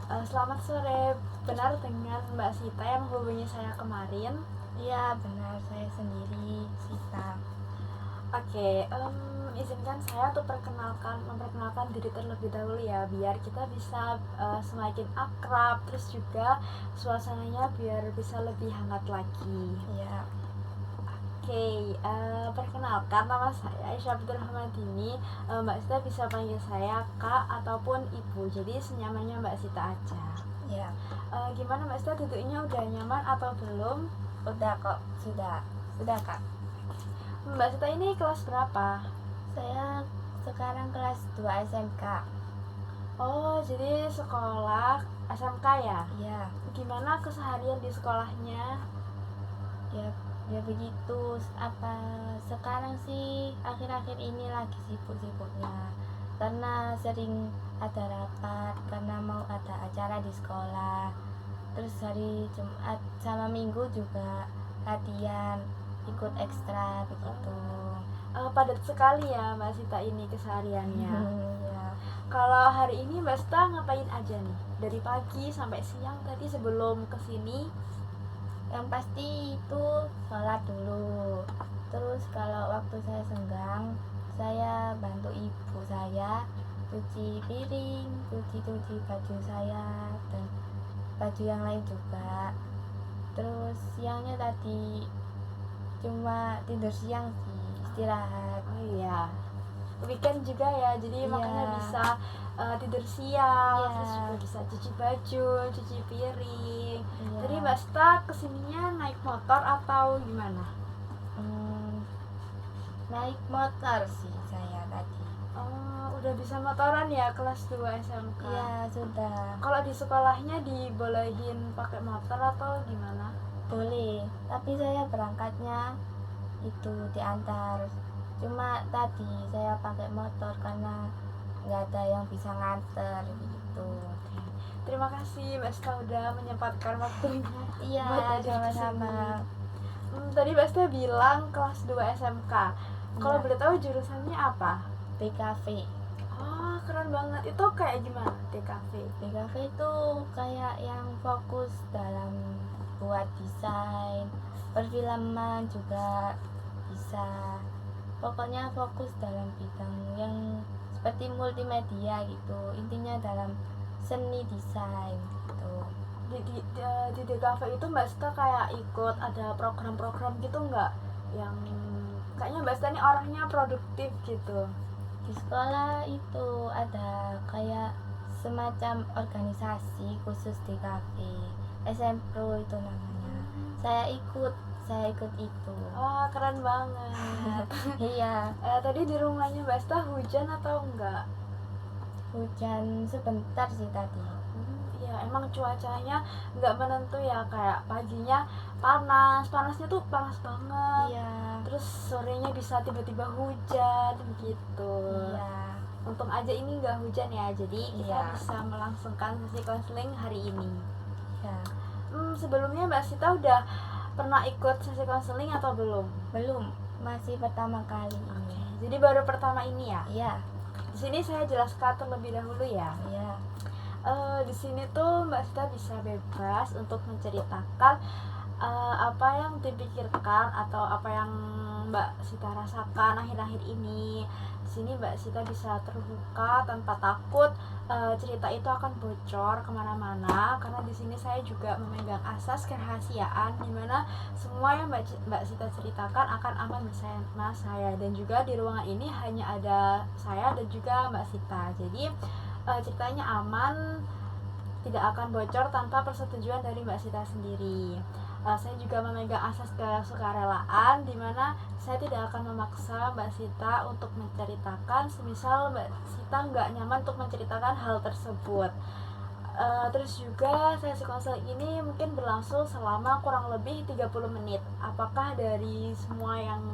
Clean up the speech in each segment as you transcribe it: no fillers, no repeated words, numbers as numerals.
Selamat sore, benar dengan Mbak Sita yang menghubungi saya kemarin? Iya, benar, saya sendiri, Sita. Oke, izinkan saya untuk memperkenalkan diri terlebih dahulu ya, biar kita bisa semakin akrab, terus juga suasananya biar bisa lebih hangat lagi. Iya. Oke, perkenalkan nama saya Aisyah Rahmadini. Mbak Sita bisa panggil saya Kak ataupun Ibu, jadi senyamannya Mbak Sita aja. Iya. Gimana Mbak Sita, duduknya udah nyaman atau belum? Udah kok, sudah Kak. Mbak Sita ini kelas berapa? Saya sekarang kelas 2 SMK. Oh, jadi sekolah SMK ya? Iya. Gimana keseharian di sekolahnya? Ya begitu. Sekarang sih akhir-akhir ini lagi sibuk-sibuknya karena sering ada rapat, karena mau ada acara di sekolah. Terus hari Jumat sama Minggu juga latihan, ikut ekstra begitu. Padat sekali ya Mbak Sita ini kesehariannya. Ya. Kalau hari ini Mbak Sita ngapain aja nih? Dari pagi sampai siang tadi sebelum kesini? Yang pasti itu sholat dulu. Terus kalau waktu saya senggang, saya bantu ibu saya cuci piring, cuci baju saya dan baju yang lain juga. Terus siangnya tadi cuma tidur siang sih, istirahat. Oh iya, weekend juga ya, jadi Iya. makanya bisa tidur siang, Iya. terus juga bisa cuci baju, cuci piring. Iya. Tadi Mbak Sita kesininya naik motor atau gimana? Naik motor sih saya tadi. Oh, udah bisa motoran ya kelas 2 SMK? Iya, sudah. Kalau di sekolahnya dibolehin pakai motor atau gimana? Boleh, tapi saya berangkatnya itu diantar. Cuma tadi saya pakai motor karena nggak ada yang bisa nganter gitu. Terima kasih Mbak Sita udah menyempatkan waktunya. Iya, buat hadir sama-sama. kesini. Tadi Mbak Sita bilang kelas 2 SMK. Kalau Iya. boleh tahu jurusannya apa? BKV. Oh, keren banget. Itu kayak gimana DKV? BKV itu kayak yang fokus dalam buat desain, perfilman juga bisa. Pokoknya fokus dalam bidang yang seperti multimedia gitu. Intinya dalam seni desain gitu. Di DKV itu Mbak Sita kayak ikut ada program-program gitu nggak? Yang kayaknya Mbak Sita ini orangnya produktif gitu. Di sekolah itu ada kayak semacam organisasi khusus di kafe, SM Pro itu namanya. Saya ikut itu. Wah, keren banget. Iya. Tadi di rumahnya Mbak Sita hujan atau enggak? Hujan sebentar sih tadi. Ya emang cuacanya nggak menentu ya, kayak paginya panasnya tuh panas banget. Iya. Terus sorenya bisa tiba-tiba hujan gitu. Iya. Untung aja ini nggak hujan ya, jadi kita Iya. bisa melangsungkan sesi konseling hari ini. Iya. Sebelumnya Mbak Sita udah pernah ikut sesi konseling atau belum? Belum, masih pertama kali ini. Jadi baru pertama ini ya? Iya. Di sini saya jelaskan terlebih dahulu ya. Iya. Di sini tuh Mbak Sita bisa bebas untuk menceritakan apa yang dipikirkan atau apa yang Mbak Sita rasakan akhir-akhir ini. Di sini Mbak Sita bisa terbuka tanpa takut cerita itu akan bocor kemana-mana, karena di sini saya juga memegang asas kerahasiaan, dimana semua yang Mbak Sita ceritakan akan aman bersama saya, dan juga di ruangan ini hanya ada saya dan juga Mbak Sita. Jadi ceritanya aman, tidak akan bocor tanpa persetujuan dari Mbak Sita sendiri. Saya juga memegang asas kesukarelaan, di mana saya tidak akan memaksa Mbak Sita untuk menceritakan semisal Mbak Sita nggak nyaman untuk menceritakan hal tersebut. Terus juga sesi konseling ini mungkin berlangsung selama kurang lebih 30 menit. Apakah dari semua yang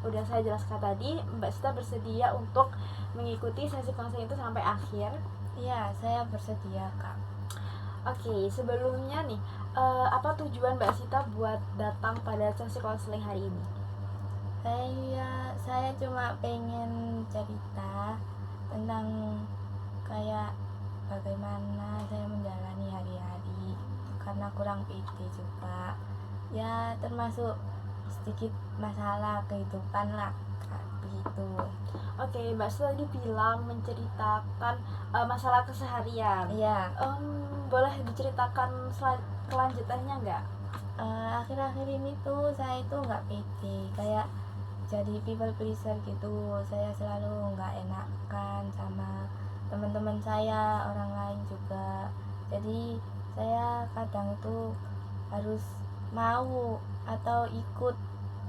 udah saya jelaskan tadi Mbak Sita bersedia untuk mengikuti sesi konseling itu sampai akhir? Iya, saya bersedia, Kak. Oke, sebelumnya nih, apa tujuan Mbak Sita buat datang pada sesi konseling hari ini? Saya cuma pengen cerita tentang kayak bagaimana saya menjalani karena kurang pede juga. Ya termasuk sedikit masalah kehidupan lah, Kak, begitu. Oke, Mbak Sita tadi bilang menceritakan masalah keseharian. Iya. Boleh diceritakan kelanjutannya nggak? Akhir-akhir ini tuh saya itu nggak pede, kayak jadi people pleaser gitu. Saya selalu nggak enakan sama teman-teman saya, orang lain juga. Jadi saya kadang itu harus mau atau ikut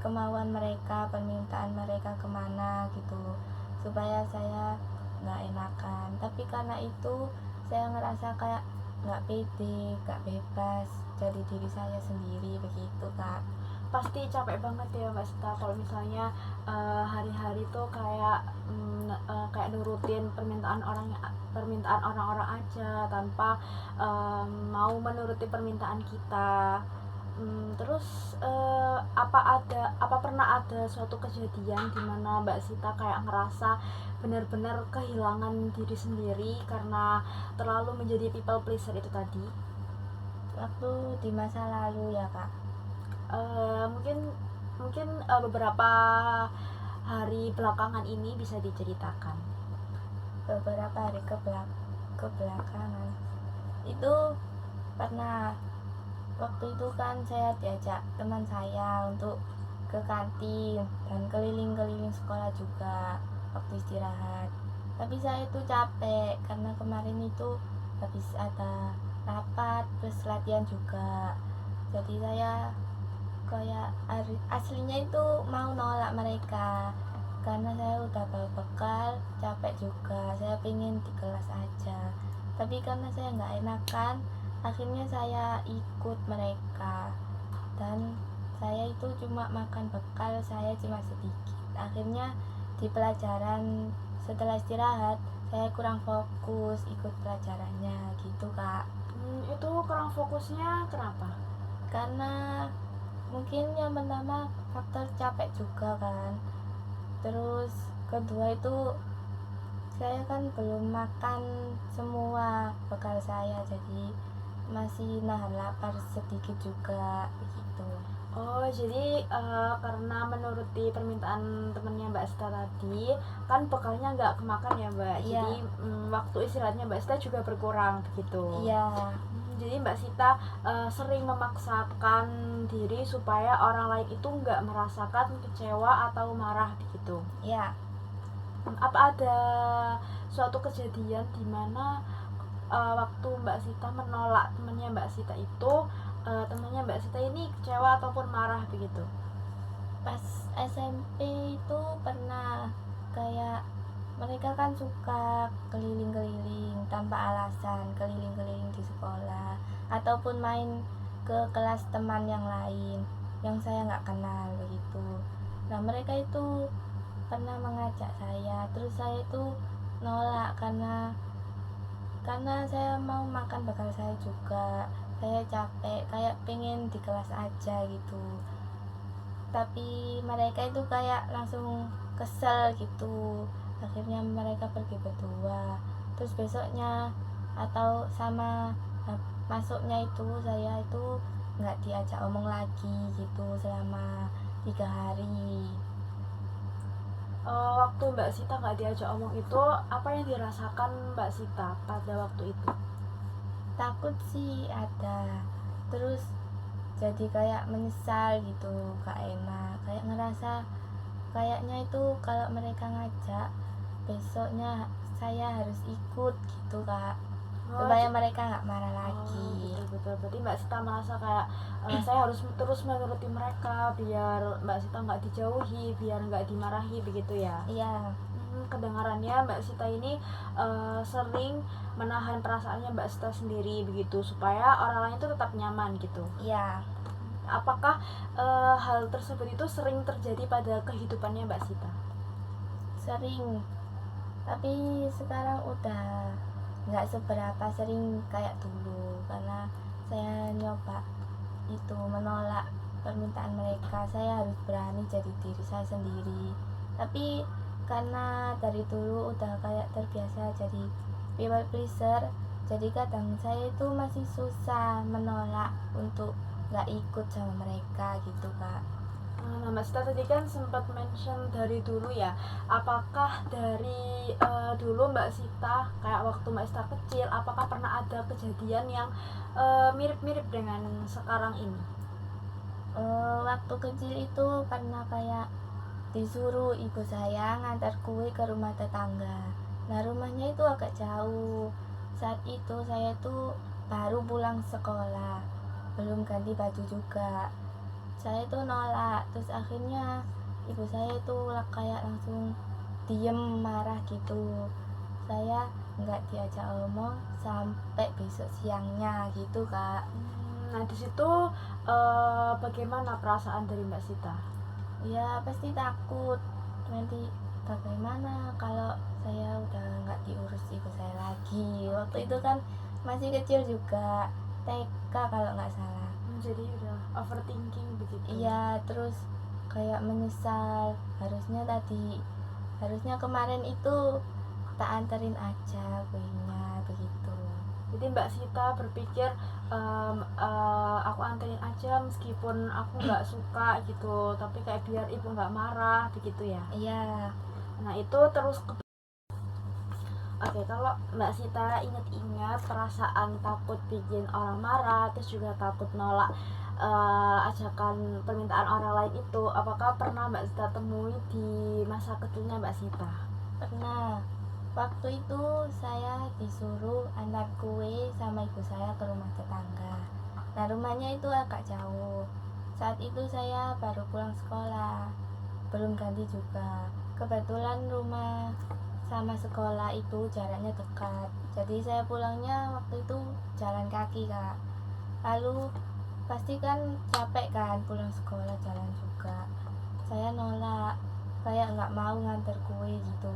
kemauan mereka, permintaan mereka kemana gitu, supaya saya nggak enakan. Tapi karena itu saya ngerasa kayak nggak pede, nggak bebas jadi diri saya sendiri begitu, Kak. Pasti capek banget ya Mbak Sita kalau misalnya hari-hari tuh kayak nurutin permintaan orang-orang aja tanpa mau menuruti permintaan kita. Terus apa pernah ada suatu kejadian di mana Mbak Sita kayak ngerasa benar-benar kehilangan diri sendiri karena terlalu menjadi people pleaser itu tadi? Waktu di masa lalu ya, Kak. Mungkin beberapa hari belakangan ini bisa diceritakan. Beberapa hari kebelakangan itu pernah, waktu itu kan saya diajak teman saya untuk ke kantin dan keliling-keliling sekolah juga waktu istirahat. Tapi saya itu capek karena kemarin itu habis ada rapat plus latihan juga. Jadi saya kayak aslinya itu mau nolak mereka karena saya udah bawa bekal, capek juga, saya pengen di kelas aja. Tapi karena saya nggak enakan, akhirnya saya ikut mereka dan saya itu cuma makan bekal saya cuma sedikit. Akhirnya di pelajaran setelah istirahat saya kurang fokus ikut pelajarannya gitu, Kak. Itu kurang fokusnya kenapa? Karena mungkin yang pertama faktor capek juga kan, terus kedua itu saya kan belum makan semua bekal saya, jadi masih nahan lapar sedikit juga begitu. Oh, jadi karena menuruti permintaan temennya Mbak Sita tadi, kan bekalnya nggak kemakan ya Mbak. Iya. Jadi waktu istirahatnya Mbak Sita juga berkurang begitu. Iya. Jadi Mbak Sita sering memaksakan diri supaya orang lain itu nggak merasakan kecewa atau marah begitu. Iya. Apa ada suatu kejadian di mana waktu Mbak Sita menolak temannya Mbak Sita itu temannya Mbak Sita ini kecewa ataupun marah begitu? Pas SMP itu pernah, kayak mereka kan suka keliling-keliling tanpa alasan, keliling-keliling di sekolah ataupun main ke kelas teman yang lain yang saya nggak kenal begitu. Nah mereka itu pernah mengajak saya, terus saya itu nolak karena saya mau makan bekal saya juga, saya capek, kayak pengen di kelas aja gitu. Tapi mereka itu kayak langsung kesel gitu, akhirnya mereka pergi berdua. Terus besoknya atau sama masuknya itu saya itu nggak diajak omong lagi gitu selama 3 hari. Waktu Mbak Sita nggak diajak omong itu, apa yang dirasakan Mbak Sita pada waktu itu? Takut sih ada, terus jadi kayak menyesal gitu, gak enak, kayak ngerasa kayaknya itu kalau mereka ngajak besoknya saya harus ikut gitu, Kak, supaya mereka nggak marah lagi. Betul. Berarti Mbak Sita merasa kayak saya harus terus menuruti mereka biar Mbak Sita nggak dijauhi, biar nggak dimarahi begitu ya? Iya. Kedengarannya Mbak Sita ini sering menahan perasaannya Mbak Sita sendiri begitu supaya orang lain itu tetap nyaman gitu. Iya. Apakah hal tersebut itu sering terjadi pada kehidupannya Mbak Sita? Sering, tapi sekarang udah nggak seberapa sering kayak dulu karena saya nyoba itu menolak permintaan mereka. Saya harus berani jadi diri saya sendiri, tapi karena dari dulu udah kayak terbiasa jadi people pleaser, Jadi kadang saya itu masih susah menolak untuk nggak ikut sama mereka gitu kak. Nah, Mbak Sita tadi kan sempat mention dari dulu ya. Apakah dari dulu Mbak Sita, kayak waktu Mbak Sita kecil, apakah pernah ada kejadian yang mirip-mirip dengan sekarang ini? Waktu kecil itu pernah kayak disuruh ibu saya ngantar kue ke rumah tetangga. Nah rumahnya itu agak jauh. Saat itu saya tuh baru pulang sekolah, belum ganti baju juga. Saya tuh nolak, terus akhirnya ibu saya tuh kayak langsung diem marah gitu. Saya nggak diajak ngomong sampai besok siangnya gitu kak. Nah, di situ bagaimana perasaan dari Mbak Sita? Ya pasti takut nanti bagaimana kalau saya udah nggak diurus ibu saya lagi. Waktu itu kan masih kecil juga, TK kalau nggak salah. Jadi udah overthinking begitu. Iya, terus kayak menyesal, harusnya kemarin itu tak anterin aja kuenya begitu. Jadi Mbak Sita berpikir aku anterin aja meskipun aku nggak suka gitu, tapi kayak biar ibu nggak marah begitu ya. Iya. Nah itu terus Oke, kalau Mbak Sita ingat-ingat perasaan takut bikin orang marah, terus juga takut nolak ajakan permintaan orang lain itu, apakah pernah Mbak Sita temui di masa kecilnya Mbak Sita? Pernah. Waktu itu saya disuruh antar kue sama ibu saya ke rumah tetangga. Nah, rumahnya itu agak jauh. Saat itu saya baru pulang sekolah, belum ganti juga. Kebetulan rumah sama sekolah itu jaraknya dekat. Jadi saya pulangnya waktu itu jalan kaki, Kak. Lalu pasti kan capek kan pulang sekolah jalan juga. Saya nolak, kayak nggak mau nganter kue gitu.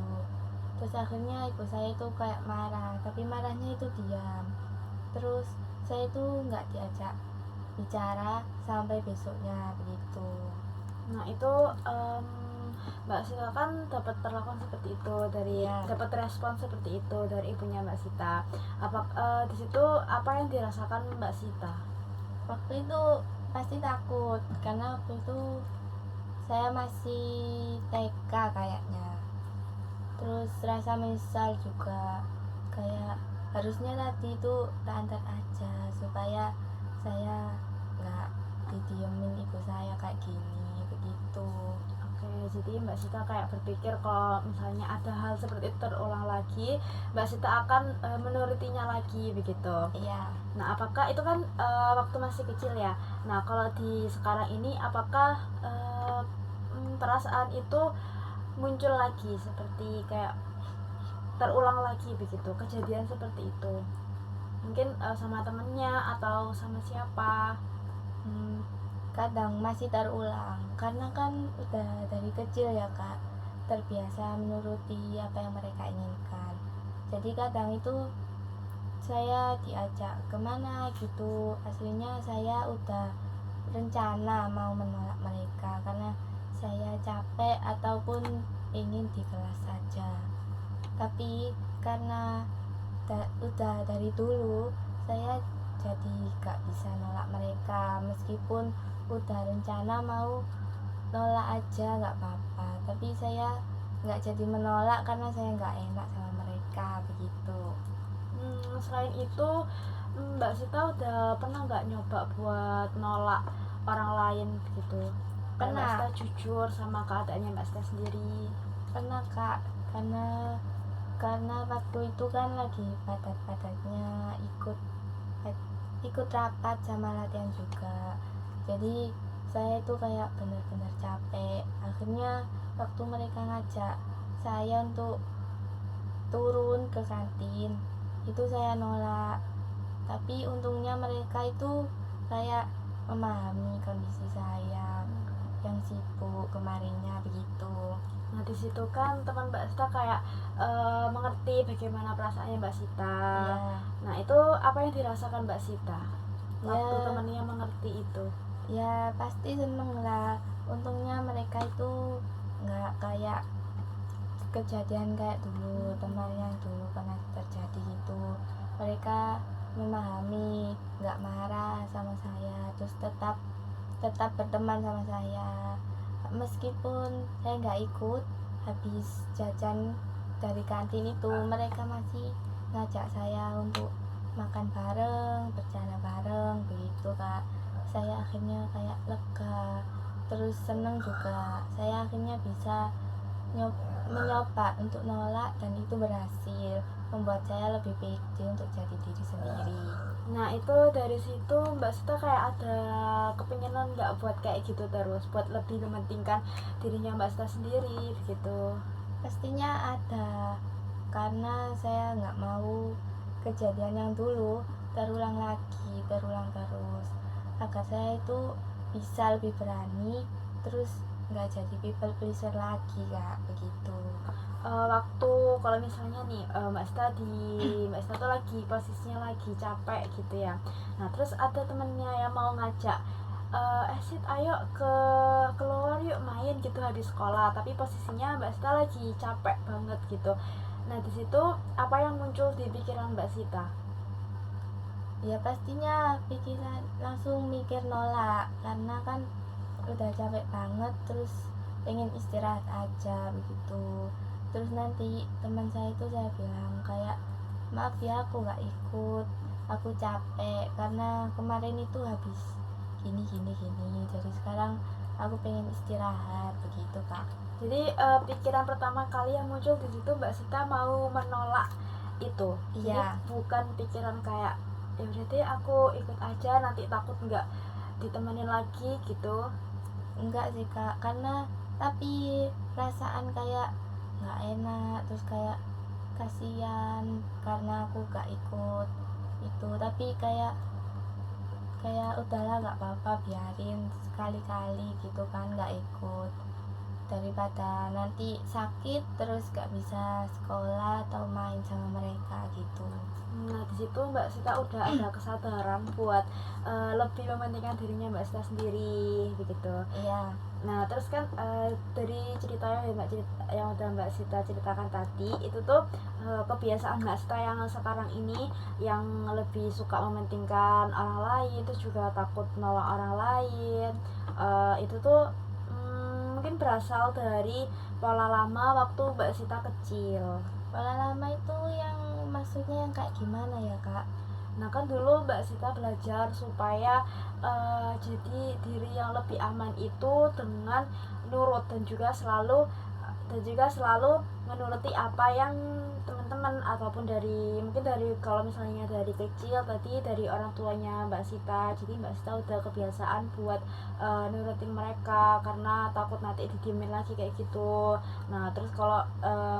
Terus akhirnya ibu saya itu kayak marah, tapi marahnya itu diam. Terus saya itu nggak diajak bicara sampai besoknya begitu. Nah itu Mbak Sita kan dapat perlakuan seperti itu dari dapat respon seperti itu dari ibunya Mbak Sita. Di situ apa yang dirasakan Mbak Sita? Waktu itu pasti takut karena waktu itu saya masih TK kayaknya. Terus rasa menyesal juga, kayak harusnya tadi itu tak antar aja supaya saya nggak didiemin ibu saya kayak gini begitu. Oke, jadi Mbak Sita kayak berpikir kalau misalnya ada hal seperti itu terulang lagi, Mbak Sita akan menurutinya lagi begitu. Iya. Nah, apakah itu kan waktu masih kecil ya? Nah, kalau di sekarang ini apakah perasaan itu muncul lagi seperti kayak terulang lagi begitu, kejadian seperti itu? Mungkin sama temennya atau sama siapa? Kadang masih terulang karena kan udah dari kecil ya kak, terbiasa menuruti apa yang mereka inginkan. Jadi kadang itu saya diajak kemana gitu, aslinya saya udah rencana mau menolak mereka karena saya capek ataupun ingin di kelas saja. Tapi karena udah dari dulu saya jadi gak bisa nolak mereka, meskipun udah rencana mau nolak aja gak apa-apa, tapi saya gak jadi menolak karena saya gak enak sama mereka begitu. Selain itu Mbak Sita udah pernah nggak nyoba buat nolak orang lain gitu? Pernah. Mbak Sita jujur sama keadaannya Mbak Sita sendiri. Pernah kak, karena waktu itu kan lagi padat-padatnya ikut rapat sama latihan juga, jadi saya itu kayak benar-benar capek. Akhirnya waktu mereka ngajak saya untuk turun ke kantin, itu saya nolak, tapi untungnya mereka itu kayak memahami kondisi saya yang sibuk kemarinnya begitu. Nah di situ kan teman Mbak Sita kayak mengerti bagaimana perasaannya Mbak Sita. Iya. Nah itu apa yang dirasakan Mbak Sita waktu Ya. temannya mengerti itu? Ya pasti seneng lah, untungnya mereka itu nggak kayak kejadian kayak dulu teman yang dulu pernah terjadi gitu. mereka memahami, nggak marah sama saya, terus tetap tetap berteman sama saya meskipun saya nggak ikut habis jajan dari kantin itu. Mereka masih ngajak saya untuk makan bareng, bercanda bareng begitu kak. Saya akhirnya kayak lega, terus seneng juga. Saya akhirnya bisa mencoba untuk nolak dan itu berhasil membuat saya lebih pede untuk jadi diri sendiri. Nah itu dari situ Mbak Sita kayak ada kepinginan nggak buat kayak gitu terus, buat lebih mementingkan dirinya Mbak Sita sendiri gitu? Pastinya ada, karena saya nggak mau kejadian yang dulu terulang lagi, terulang terus, agar saya itu bisa lebih berani, terus nggak jadi people pleaser lagi kak, begitu. Waktu kalau misalnya nih Mbak Sita tuh lagi posisinya lagi capek gitu ya. Nah terus ada temennya yang mau ngajak, Sid ayo keluar yuk main gitu habis sekolah, tapi posisinya Mbak Sita lagi capek banget gitu. Nah di situ apa yang muncul di pikiran Mbak Sita? Ya pastinya pikiran langsung mikir nolak, karena kan udah capek banget, terus pengen istirahat aja begitu. Terus nanti teman saya itu saya bilang kayak, maaf ya aku nggak ikut, aku capek karena kemarin itu habis gini gini gini, jadi sekarang aku pengen istirahat begitu kak. Jadi pikiran pertama kali yang muncul di situ Mbak Sita mau menolak itu. Jadi Iya. bukan pikiran kayak ya udah deh aku ikut aja, nanti takut nggak ditemenin lagi gitu. Enggak sih kak, karena tapi perasaan kayak nggak enak, terus kayak kasihan karena aku gak ikut itu. Tapi kayak kayak udahlah nggak apa-apa, biarin sekali-kali gitu kan nggak ikut, daripada nanti sakit terus gak bisa sekolah atau main sama mereka gitu. Nah di situ Mbak Sita udah ada kesadaran buat lebih mementingkan dirinya Mbak Sita sendiri begitu. Iya. Nah terus kan dari ceritanya yang udah Mbak Sita ceritakan tadi itu tuh kebiasaan Mbak Sita yang sekarang ini yang lebih suka mementingkan orang lain, terus juga takut nolak orang lain, itu tuh mungkin berasal dari pola lama waktu Mbak Sita kecil. Pola lama itu yang maksudnya yang kayak gimana ya kak? Nah kan dulu Mbak Sita belajar supaya jadi diri yang lebih aman itu dengan nurut dan juga selalu menuruti apa yang teman-teman ataupun mungkin dari kalau misalnya dari kecil tadi dari orang tuanya Mbak Sita. Jadi Mbak Sita udah kebiasaan buat nurutin mereka karena takut nanti didiemin lagi kayak gitu. Nah terus kalau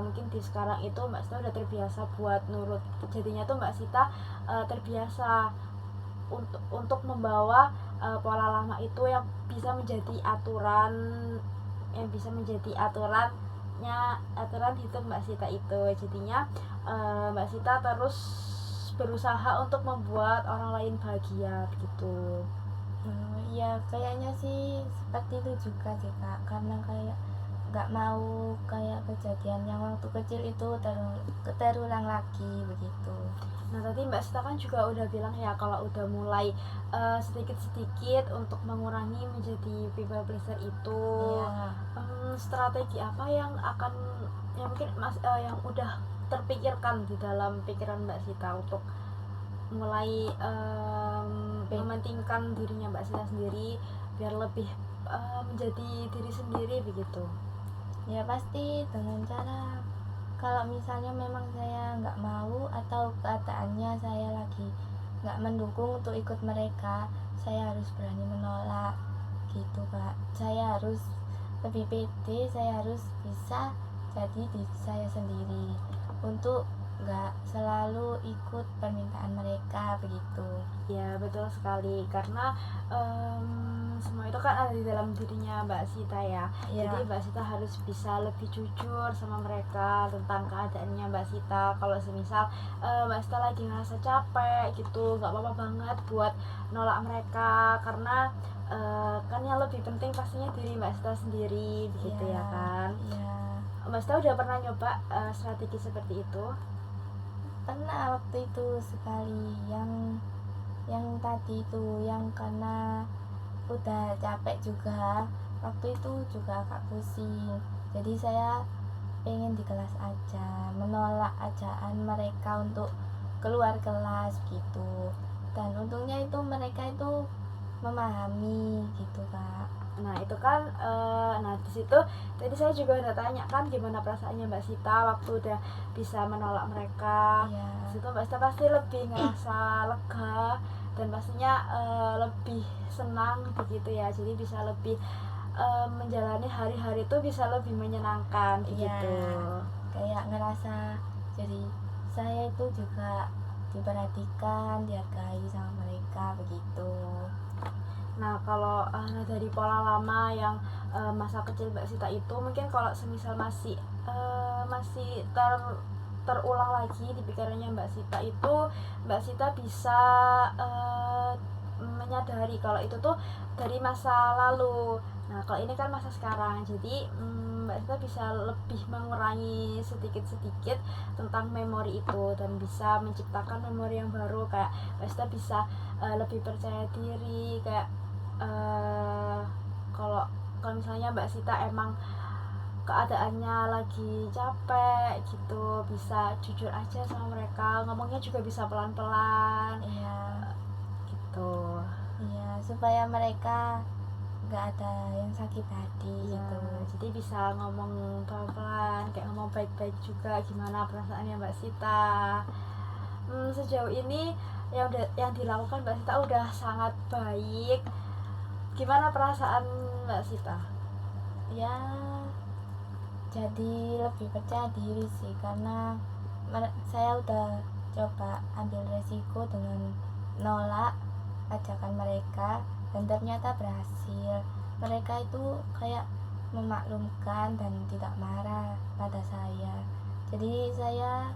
mungkin di sekarang itu Mbak Sita udah terbiasa buat nurut, jadinya tuh Mbak Sita terbiasa untuk membawa pola lama itu yang bisa menjadi aturan hidup Mbak Sita itu. Jadinya Mbak Sita terus berusaha untuk membuat orang lain bahagia gitu. Ya kayaknya sih seperti itu juga sih kak, karena kayak nggak mau kayak kejadian yang waktu kecil itu terulang lagi begitu. Nah tadi Mbak Sita kan juga udah bilang ya kalau udah mulai sedikit-sedikit untuk mengurangi menjadi people pleaser itu. Iya. Strategi apa yang mungkin yang udah terpikirkan di dalam pikiran Mbak Sita untuk mulai mementingkan dirinya Mbak Sita sendiri biar lebih menjadi diri sendiri begitu? Ya pasti dengan cara, kalau misalnya memang saya nggak mau atau keadaannya saya lagi nggak mendukung untuk ikut mereka, saya harus berani menolak gitu kak. Saya harus lebih pede, saya harus bisa jadi diri saya sendiri untuk nggak selalu ikut permintaan mereka begitu. Ya betul sekali, karena semua itu kan ada di dalam dirinya Mbak Sita ya. Jadi Mbak Sita harus bisa lebih jujur sama mereka tentang keadaannya Mbak Sita. Kalau semisal Mbak Sita lagi ngerasa capek gitu, nggak apa-apa banget buat nolak mereka, karena kan yang lebih penting pastinya diri Mbak Sita sendiri begitu ya kan. Iya. Mbak Sita udah pernah nyoba strategi seperti itu? pernah waktu itu sekali yang tadi itu, yang karena udah capek juga, waktu itu juga agak pusing, jadi saya pengen di kelas aja, menolak ajaan mereka untuk keluar kelas gitu. Dan untungnya itu mereka itu memahami gitu kak. Nah itu kan nah di situ tadi saya juga udah tanya kan gimana perasaannya Mbak Sita waktu udah bisa menolak mereka. Iya. Di situ Mbak Sita pasti lebih ngerasa lega dan pastinya lebih senang begitu ya, jadi bisa lebih menjalani hari-hari itu bisa lebih menyenangkan begitu. Kayak ngerasa jadi saya itu juga diperhatikan, dihargai sama mereka begitu. Nah kalau nah dari pola lama yang masa kecil Mbak Sita itu mungkin kalau semisal masih terulang lagi di pikirannya Mbak Sita itu, Mbak Sita bisa menyadari kalau itu tuh dari masa lalu. Nah kalau ini kan masa sekarang, jadi Mbak Sita bisa lebih mengurangi sedikit-sedikit tentang memori itu dan bisa menciptakan memori yang baru. Kayak Mbak Sita bisa lebih percaya diri, kayak kalau misalnya Mbak Sita emang keadaannya lagi capek gitu, bisa jujur aja sama mereka, ngomongnya juga bisa pelan-pelan Iya. gitu. Iya, supaya mereka nggak ada yang sakit hati Ya, gitu. jadi bisa ngomong pelan-pelan, kayak ngomong baik-baik juga gimana perasaannya Mbak Sita. Sejauh ini yang dilakukan Mbak Sita udah sangat baik. Gimana perasaan Mbak Sita? Ya, jadi lebih percaya diri sih, karena saya udah coba ambil resiko dengan nolak ajakan mereka dan ternyata berhasil. Mereka itu kayak memaklumkan dan tidak marah pada saya, jadi saya